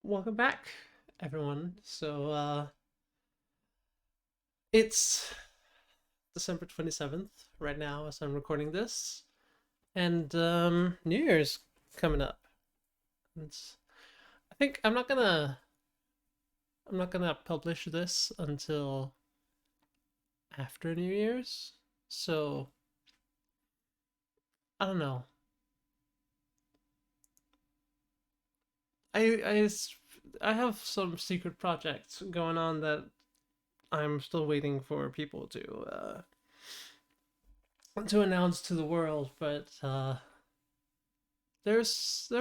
Welcome back, everyone. It's December 27th right now as I'm recording this, and New Year's coming up. It's, I think I'm not gonna publish this until after New Year's. So I don't know. I I s- I have some secret projects going on that I'm still waiting for people to announce to the world, but there's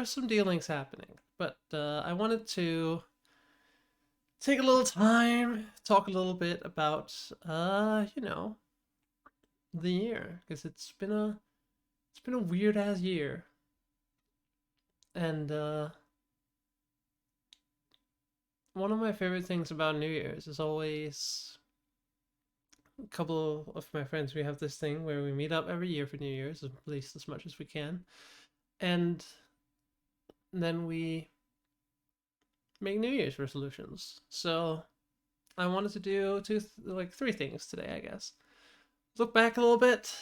some dealings happening, but I wanted to take a little time, talk a little bit about the year because it's been a weird ass year, and one of my favorite things about New Year's is always a couple of my friends. We have this thing where we meet up every year for New Year's, at least as much as we can, and then we make New Year's resolutions. So I wanted to do three things today, I guess. Look back a little bit,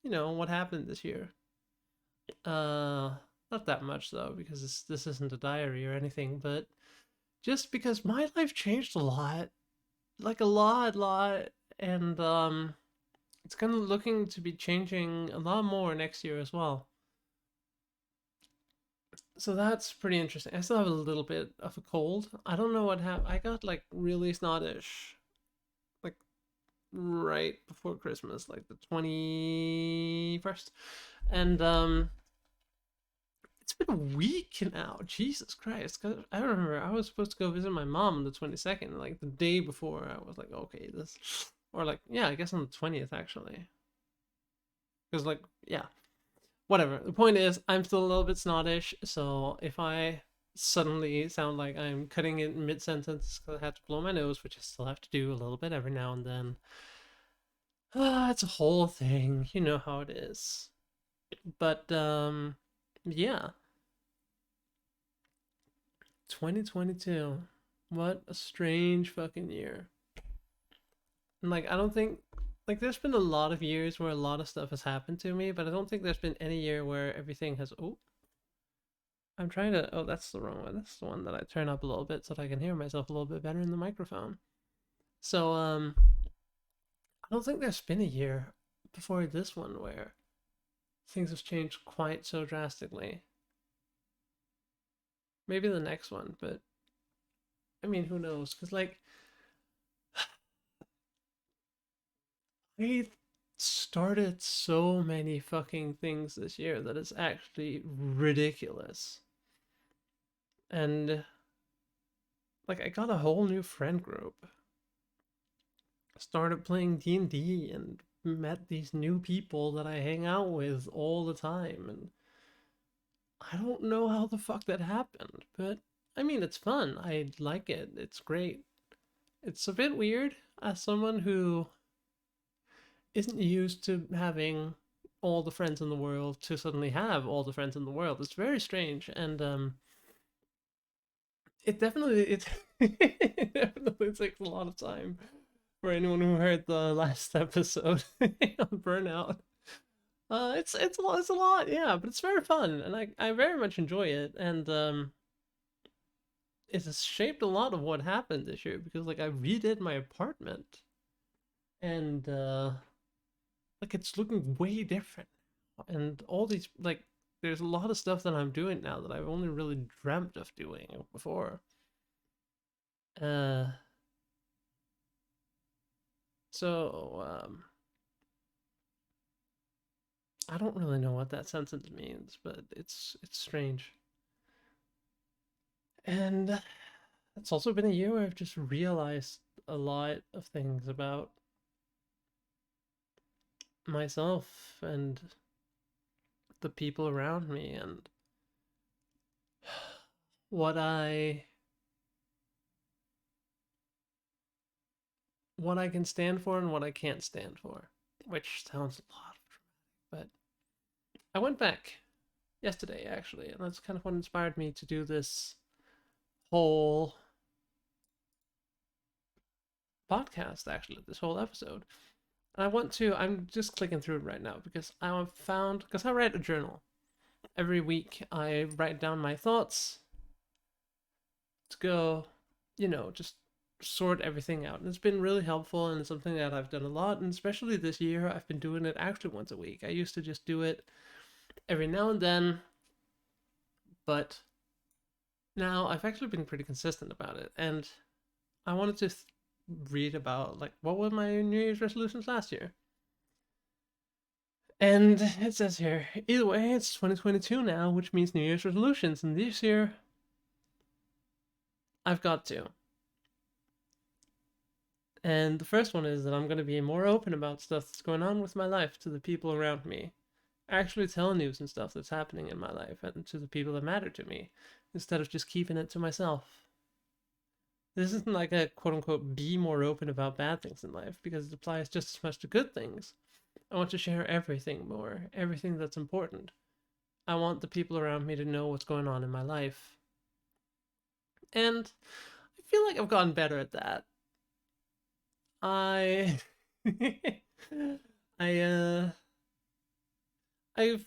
what happened this year. Uh, Not that much though, because this isn't a diary or anything, but just because my life changed a lot, like a lot, and it's kind of looking to be changing a lot more next year as well. So that's pretty interesting. I still have a little bit of a cold. I don't know what happened. I got like really snottish, like right before Christmas, like the 21st. And it's been a week now. Jesus Christ. 'Cause I remember I was supposed to go visit my mom on the 22nd, like the day before. I was like, okay, this, or like, yeah, I guess on the 20th actually. Because, like, yeah, whatever. The point is, I'm still a little bit snottish, so if I suddenly sound like I'm cutting it mid sentence because I had to blow my nose, which I still have to do a little bit every now and then, it's a whole thing. You know how it is. But, yeah, 2022. What a strange fucking year. And like I don't think like there's been a lot of years where a lot of stuff has happened to me, but I don't think there's been any year where everything has I'm trying to that's the wrong one. That's the one that I turn up a little bit so that I can hear myself a little bit better in the microphone. So I don't think there's been a year before this one where things have changed quite so drastically. Maybe the next one, but I mean, who knows? Because like I started so many fucking things this year that it's actually ridiculous. And like I got a whole new friend group. Started playing D&D and met these new people that I hang out with all the time, and I don't know how the fuck that happened, but I mean it's fun. I like it. It's great. It's a bit weird as someone who isn't used to having all the friends in the world to suddenly have all the friends in the world. It's very strange, and it it definitely takes a lot of time for anyone who heard the last episode on burnout. It's a lot, yeah, but it's very fun, and I very much enjoy it, and it has shaped a lot of what happened this year because like I redid my apartment, and like it's looking way different, and all these like there's a lot of stuff that I'm doing now that I've only really dreamt of doing before. Uh, so I don't really know what that sentence means, but it's strange. And it's also been a year where I've just realized a lot of things about myself and the people around me and what I what I can stand for and what I can't stand for, which sounds a lot, but I went back yesterday actually, and that's kind of what inspired me to do this whole podcast, actually, this whole episode. And I'm just clicking through it right now because because I write a journal. Every week I write down my thoughts to go, just sort everything out. And it's been really helpful and it's something that I've done a lot. And especially this year, I've been doing it actually once a week. I used to just do it every now and then, but now I've actually been pretty consistent about it. And I wanted to read about like what were my New Year's resolutions last year. And it says here, either way, it's 2022 now, which means New Year's resolutions. And this year, I've got two. And the first one is that I'm going to be more open about stuff that's going on with my life to the people around me. Actually tell news and stuff that's happening in my life and to the people that matter to me, instead of just keeping it to myself. This isn't like a quote unquote be more open about bad things in life, because it applies just as much to good things. I want to share everything more, everything that's important. I want the people around me to know what's going on in my life. And I feel like I've gotten better at that. I I I've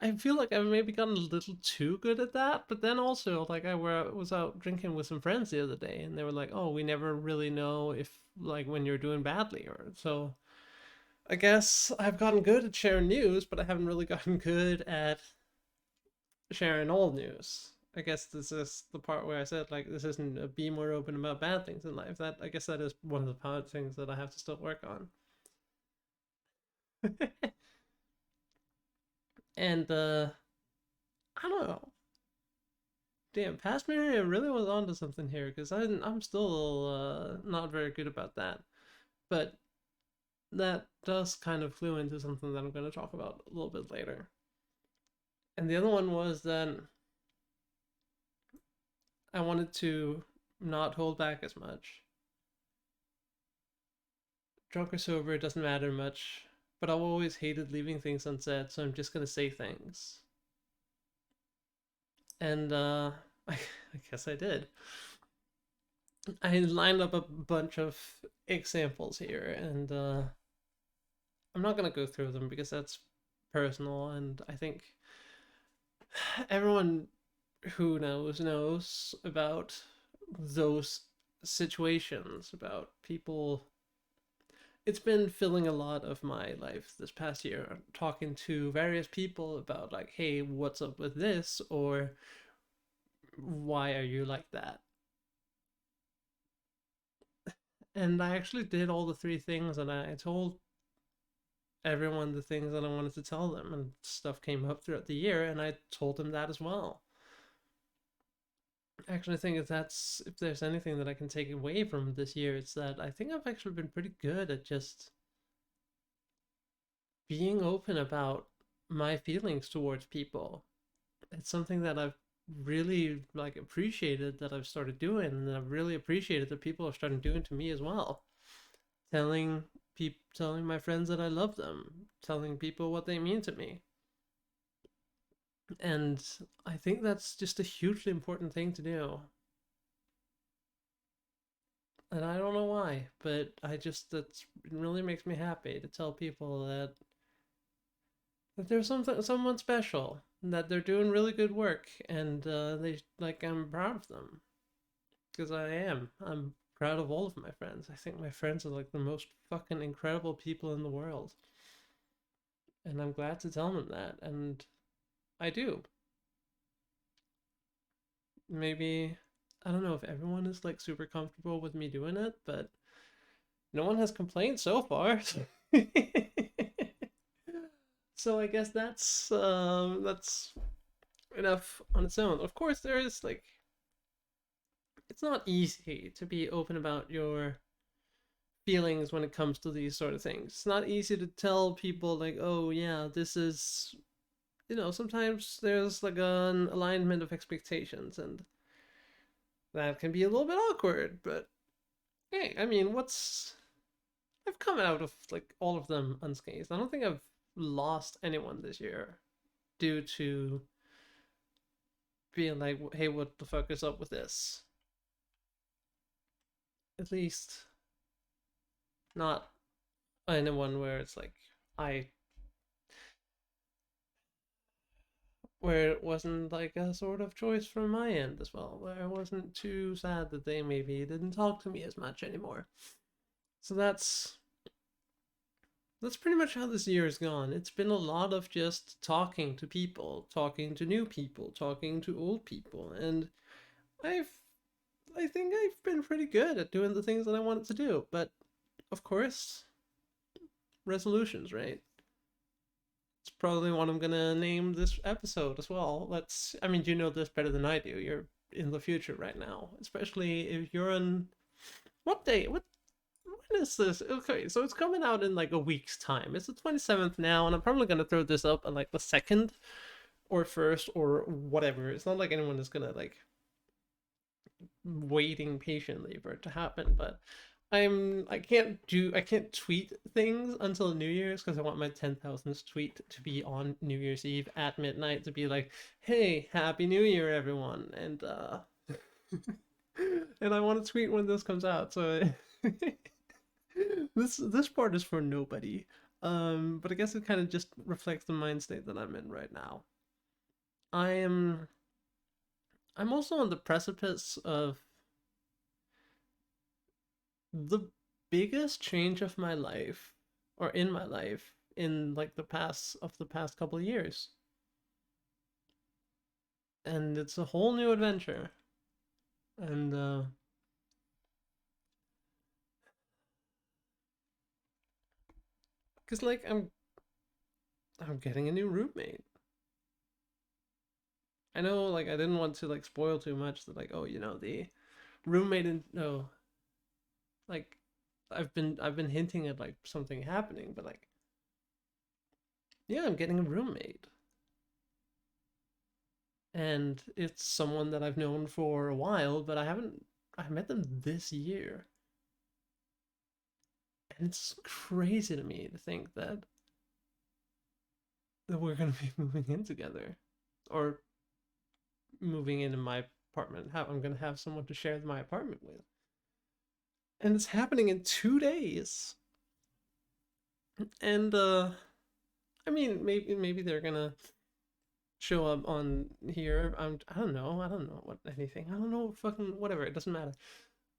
I feel like I've maybe gotten a little too good at that, but then also like was out drinking with some friends the other day, and they were like, "Oh, we never really know if like when you're doing badly or so." I guess I've gotten good at sharing news, but I haven't really gotten good at sharing all news. I guess this is the part where I said like this isn't a be more open about bad things in life. That I guess that is one of the hard things that I have to still work on. And I don't know. Damn, past Miria really was onto something here because I'm still not very good about that. But that does kind of clue into something that I'm going to talk about a little bit later. And the other one was that I wanted to not hold back as much. Drunk or sober, it doesn't matter much. But I've always hated leaving things unsaid, so I'm just going to say things. And I guess I did. I lined up a bunch of examples here, and I'm not going to go through them because that's personal, and I think everyone who knows about those situations, about people. It's been filling a lot of my life this past year, talking to various people about, like, hey, what's up with this? Or why are you like that? And I actually did all the three things, and I told everyone the things that I wanted to tell them, and stuff came up throughout the year, and I told them that as well. Actually, I think if there's anything that I can take away from this year, it's that I think I've actually been pretty good at just being open about my feelings towards people. It's something that I've really like appreciated that I've started doing, and I've really appreciated that people are starting doing to me as well. Telling my friends that I love them, telling people what they mean to me. And I think that's just a hugely important thing to do. And I don't know why, but it really makes me happy to tell people that there's someone special, that they're doing really good work, and they like I'm proud of them, because I am. I'm proud of all of my friends. I think my friends are like the most fucking incredible people in the world, and I'm glad to tell them that, and I do. Maybe I don't know if everyone is like super comfortable with me doing it, but no one has complained so far. So I guess that's enough on its own. Of course, there is like it's not easy to be open about your feelings when it comes to these sort of things. It's not easy to tell people like, oh yeah, this is sometimes there's like an alignment of expectations, and that can be a little bit awkward, but hey, I mean, I've come out of like all of them unscathed. I don't think I've lost anyone this year due to being like, hey, what the fuck is up with this? at least not in a one where it's like I where it wasn't like a sort of choice from my end as well, where I wasn't too sad that they maybe didn't talk to me as much anymore. So that's pretty much how this year has gone. It's been a lot of just talking to people, talking to new people, talking to old people, and I've I think I've been pretty good at doing the things that I wanted to do. But of course, resolutions, right? It's probably what I'm gonna name this episode as well. I mean, you know this better than I do. You're in the future right now, especially if you're on what day? When is this? Okay, so it's coming out in like a week's time. It's the 27th now, and I'm probably gonna throw this up on like the second or first or whatever. It's not like anyone is gonna like waiting patiently for it to happen, but I can't tweet things until New Year's because I want my 10,000th tweet to be on New Year's Eve at midnight to be like, "Hey, Happy New Year, everyone!" And and I want to tweet when this comes out. So this part is for nobody. But I guess it kind of just reflects the mind state that I'm in right now. I am I'm also on the precipice of the biggest change of my life or in my life in like the past couple of years. And it's a whole new adventure. And cuz like I'm getting a new roommate. I know like I didn't want to like spoil too much that like oh, you know, the roommate and no like I've been hinting at like something happening, but like yeah, I'm getting a roommate. And it's someone that I've known for a while, but I met them this year. And it's crazy to me to think that we're gonna be moving in together. Or moving into my apartment. How I'm gonna have someone to share my apartment with. And it's happening in 2 days. And I mean maybe they're gonna show up on here. I don't know what anything. I don't know fucking whatever. It doesn't matter.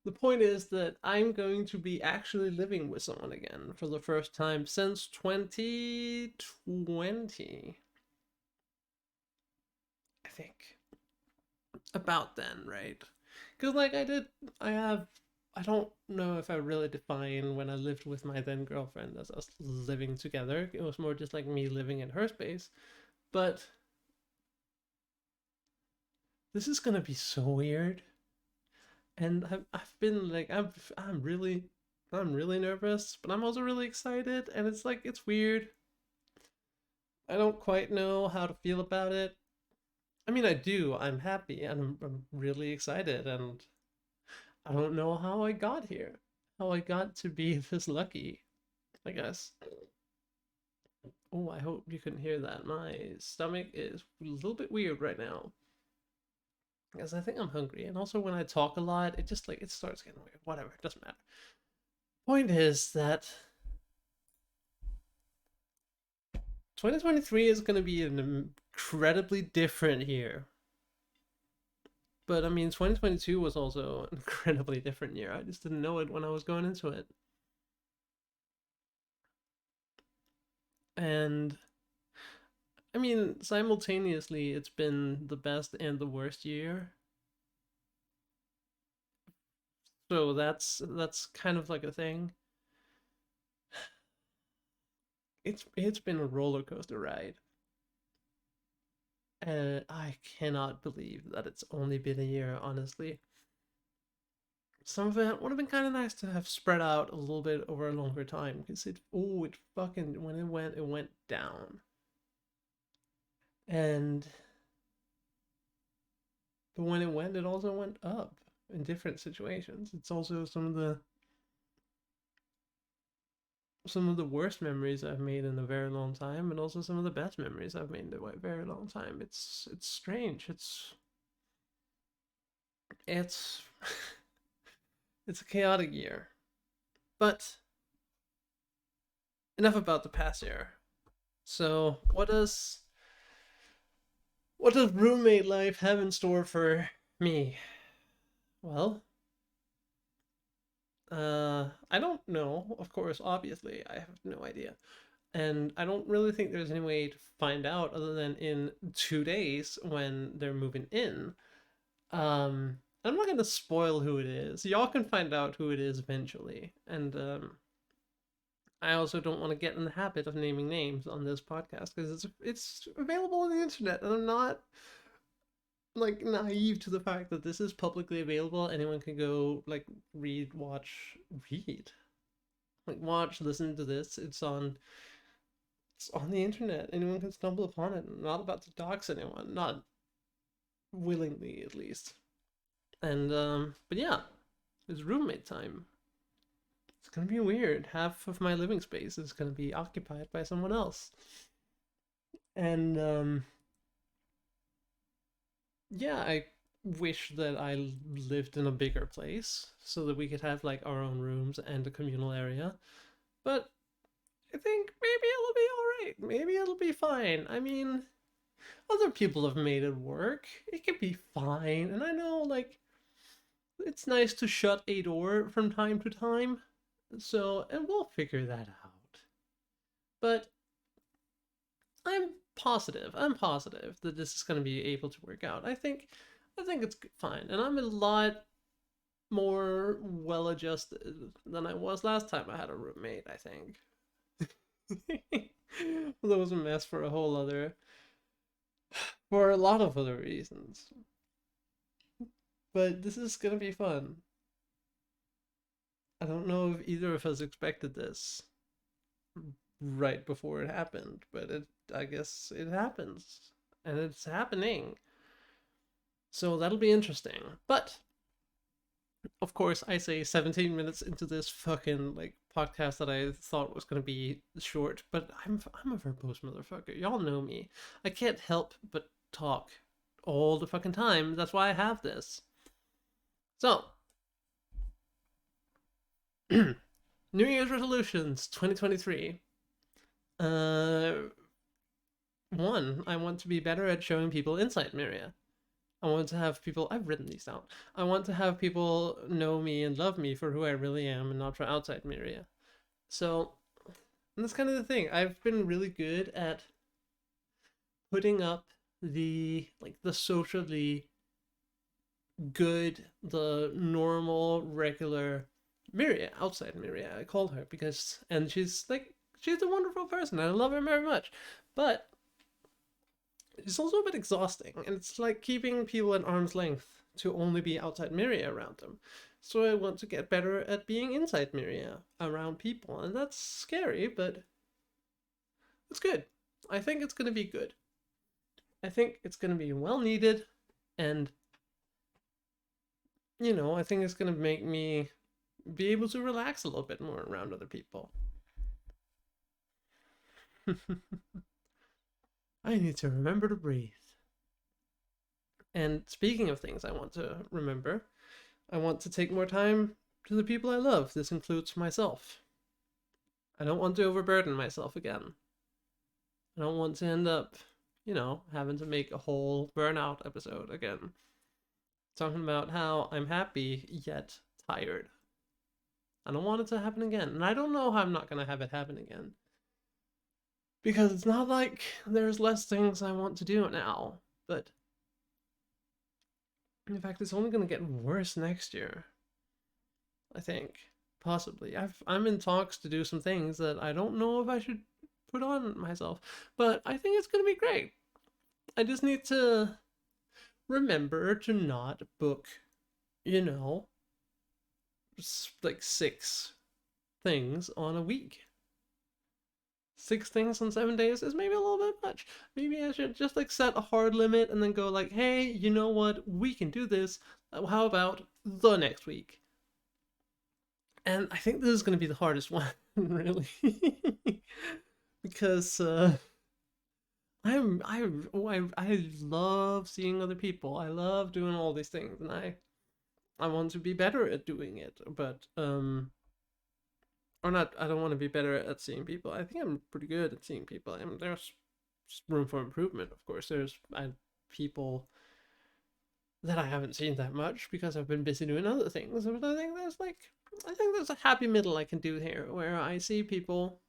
The point is that I'm going to be actually living with someone again for the first time since 2020. I think. About then, right? Because, like, I don't know if I really define when I lived with my then girlfriend as us living together. It was more just like me living in her space. But this is gonna be so weird. And I've been like I'm really nervous, but I'm also really excited, and it's like it's weird. I don't quite know how to feel about it. I mean, I do. I'm happy and I'm really excited, and I don't know how I got here. How I got to be this lucky, I guess. Oh, I hope you couldn't hear that. My stomach is a little bit weird right now. Because I think I'm hungry. And also when I talk a lot, it just like it starts getting weird. Whatever, it doesn't matter. Point is that 2023 is gonna be an incredibly different year. But I mean 2022 was also an incredibly different year. I just didn't know it when I was going into it. And I mean, simultaneously, it's been the best and the worst year. So that's kind of like a thing. It's been a roller coaster ride, and I cannot believe that it's only been a year. Honestly, some of it would have been kind of nice to have spread out a little bit over a longer time because it fucking when it went down, and but when it also went up in different situations. It's also some of the worst memories I've made in a very long time, and also some of the best memories I've made in a very long time. It's strange. It's It's a chaotic year. But enough about the past year. So, what does roommate life have in store for me? Well, I don't know. Of course, obviously, I have no idea. And I don't really think there's any way to find out other than in 2 days when they're moving in. I'm not gonna spoil who it is. Y'all can find out who it is eventually. And I also don't want to get in the habit of naming names on this podcast because it's available on the internet, and I'm not like naive to the fact that this is publicly available. Anyone can go like read, watch, read, like watch, listen to this. It's on the internet. Anyone can stumble upon it. I'm not about to dox anyone, not willingly at least. And but yeah, it's roommate time. It's gonna be weird. Half of my living space is gonna be occupied by someone else. And yeah, I wish that I lived in a bigger place so that we could have like our own rooms and a communal area. But I think maybe it'll be all right. Maybe it'll be fine. I mean, other people have made it work. It can be fine. And I know like it's nice to shut a door from time to time. So, and we'll figure that out. But I'm positive. I'm positive that this is going to be able to work out. I think it's fine. And I'm a lot more well adjusted than I was last time I had a roommate, I think. Well, that was a mess for a lot of other reasons. But this is gonna be fun. I don't know if either of us expected this right before it happened, but I guess it happens. And it's happening. So that'll be interesting. But of course, I say 17 minutes into this fucking like podcast that I thought was gonna be short, but I'm a verbose motherfucker. Y'all know me. I can't help but talk all the fucking time. That's why I have this. So, New Year's resolutions 2023. Uh, One, I want to be better at showing people inside Miria. I want to have people. I've written these down. I want to have people know me and love me for who I really am, and not for outside Miria. So that's kind of the thing. I've been really good at putting up the socially good, the normal, regular Miria, outside Miria. I call her because, and she's a wonderful person. And I love her very much, but it's also a bit exhausting, and it's like keeping people at arm's length to only be outside Miria around them. So I want to get better at being inside Miria around people, and that's scary, but it's good. I think it's going to be good. I think it's going to be well needed, and I think it's going to make me be able to relax a little bit more around other people. I need to remember to breathe. And speaking of things I want to remember, I want to take more time to the people I love. This includes myself. I don't want to overburden myself again. I don't want to end up, having to make a whole burnout episode again. Talking about how I'm happy yet tired. I don't want it to happen again. And I don't know how I'm not going to have it happen again. Because it's not like there's less things I want to do now. But in fact, it's only going to get worse next year. I think. Possibly. I'm in talks to do some things that I don't know if I should put on myself. But I think it's going to be great. I just need to remember to not book, you know, like 6 things on a week. 6 things on 7 days is maybe a little bit much. Maybe I should just like set a hard limit and then go like, hey, you know what? We can do this. How about the next week? And I think this is going to be the hardest one, really, because I love seeing other people. I love doing all these things, and I want to be better at doing it, but or not. I don't want to be better at seeing people. I think I'm pretty good at seeing people. I mean, there's room for improvement, of course. There's people that I haven't seen that much because I've been busy doing other things. But I think there's a happy middle I can do here where I see people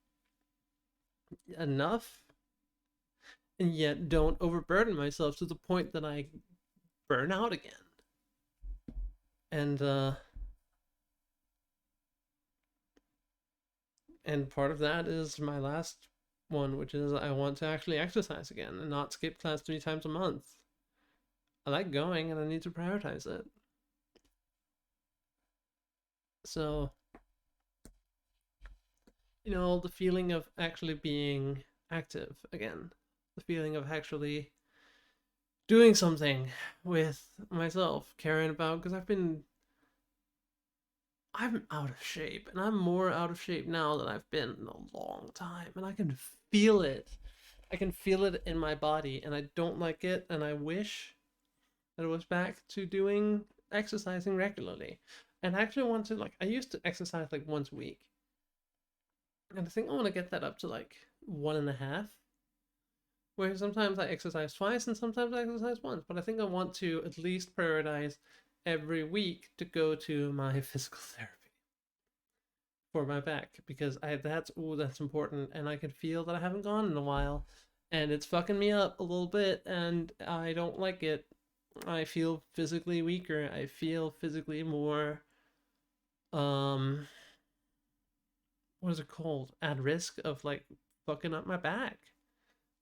enough and yet don't overburden myself to the point that I burn out again. And and part of that is my last one, which is I want to actually exercise again and not skip class 3 times a month. I like going and I need to prioritize it. So, the feeling of actually being active again, the feeling of actually doing something with myself, caring about, because I'm out of shape, and I'm more out of shape now than I've been in a long time, and I can feel it. I can feel it in my body, and I don't like it, and I wish that I was back to doing exercising regularly. And I actually want to, like, I used to exercise like once a week, and I think I want to get that up to like 1.5, where sometimes I exercise twice and sometimes I exercise once, but I think I want to at least prioritize every week to go to my physical therapy for my back because that's important, and I can feel that I haven't gone in a while, and it's fucking me up a little bit, and I don't like it. I feel physically weaker. I feel physically more um what is it called? At risk of like fucking up my back.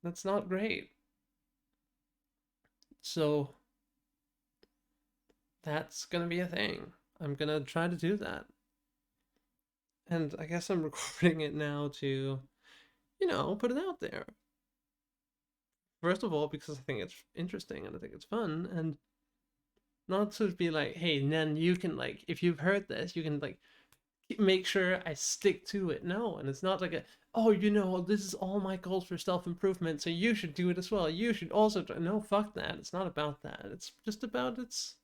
That's not great. So that's gonna be a thing. I'm gonna try to do that. And I guess I'm recording it now to, put it out there. First of all, because I think it's interesting and I think it's fun, and not to be like, hey, and then you can, like, if you've heard this, you can, like, make sure I stick to it. No, and it's not like oh, this is all my goals for self improvement, so you should do it as well. You should also try. No, fuck that. It's not about that. It's just about it's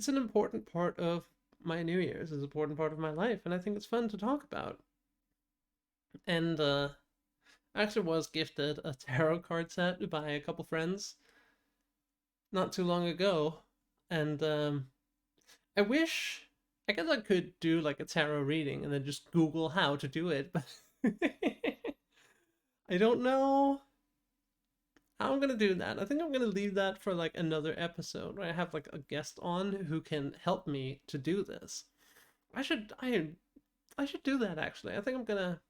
an important part of my New Year's. It's an important part of my life, and I think it's fun to talk about. And I actually was gifted a tarot card set by a couple friends not too long ago, and I wish. I guess I could do like a tarot reading and then just Google how to do it, but I don't know how I'm gonna do that. I think I'm gonna leave that for like another episode where I have like a guest on who can help me to do this. I should do that actually. I think I'm gonna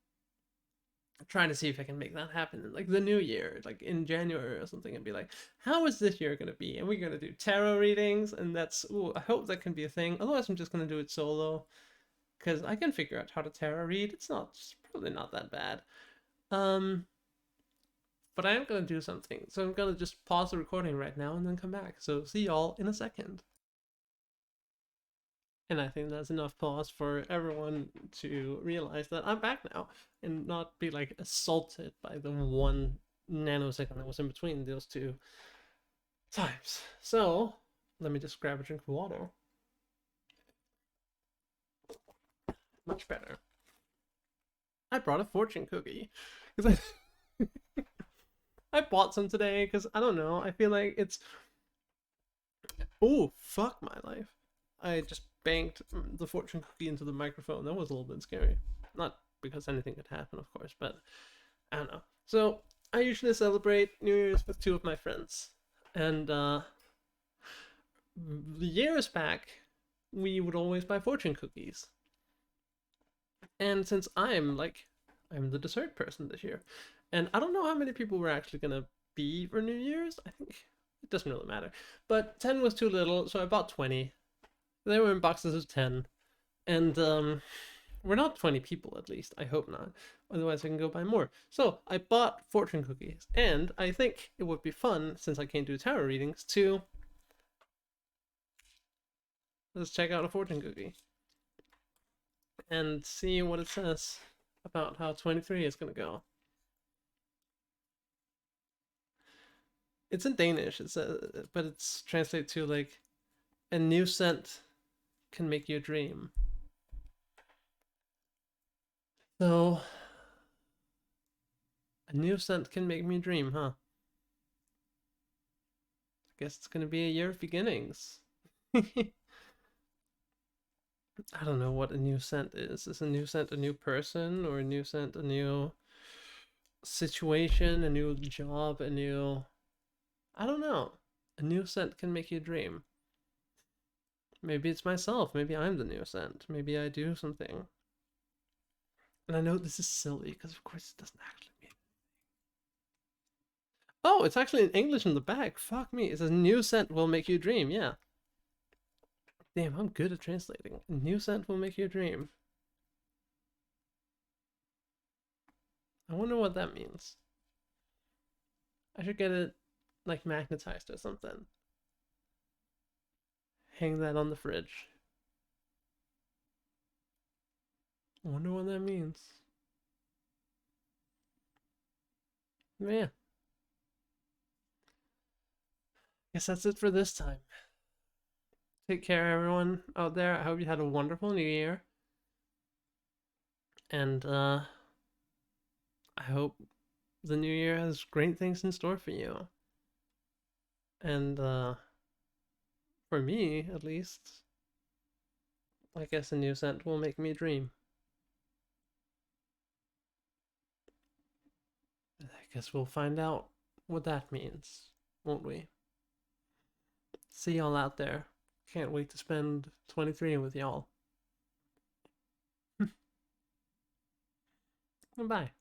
try to see if I can make that happen in like the new year, like in January or something, and be like, how is this year gonna be? And we're gonna do tarot readings, and I hope that can be a thing. Otherwise, I'm just gonna do it solo because I can figure out how to tarot read. It's probably not that bad. Um, but I am gonna do something, so I'm gonna just pause the recording right now and then come back. So see y'all in a second. And I think that's enough pause for everyone to realize that I'm back now and not be like assaulted by the 1 nanosecond that was in between those two times. So let me just grab a drink of water. Much better. I brought a fortune cookie because I bought some today because I don't know. I feel like it's. Oh, fuck my life. I just banked the fortune cookie into the microphone. That was a little bit scary. Not because anything could happen, of course, but I don't know. So I usually celebrate New Year's with two of my friends. And years back, we would always buy fortune cookies. And since I'm the dessert person this year, and I don't know how many people were actually gonna be for New Year's. I think it doesn't really matter. But 10 was too little, so I bought 20. They were in boxes of 10. And we're not 20 people at least. I hope not. Otherwise, I can go buy more. So I bought fortune cookies, and I think it would be fun, since I can't do tarot readings, to let's check out a fortune cookie and see what it says about how 23 is gonna go. It's in Danish. It's but it's translated to like A new scent can make you dream. So, a new scent can make me dream, huh? I guess it's gonna be a year of beginnings. I don't know what a new scent is. Is a new scent a new person, or a new scent a new situation, a new job, a new. I don't know. A new scent can make you dream. Maybe it's myself. Maybe I'm the new scent. Maybe I do something. And I know this is silly because, of course, it doesn't actually mean. Oh, it's actually in English in the back. Fuck me. It says new scent will make you dream. Yeah. Damn, I'm good at translating. A new scent will make you dream. I wonder what that means. I should get it like magnetized or something. Hang that on the fridge. I wonder what that means. Yeah. Guess that's it for this time. Take care, everyone out there. I hope you had a wonderful new year. And I hope the new year has great things in store for you. And for me, at least, I guess a new scent will make me dream. I guess we'll find out what that means, won't we? See y'all out there. Can't wait to spend 23 with y'all. Bye.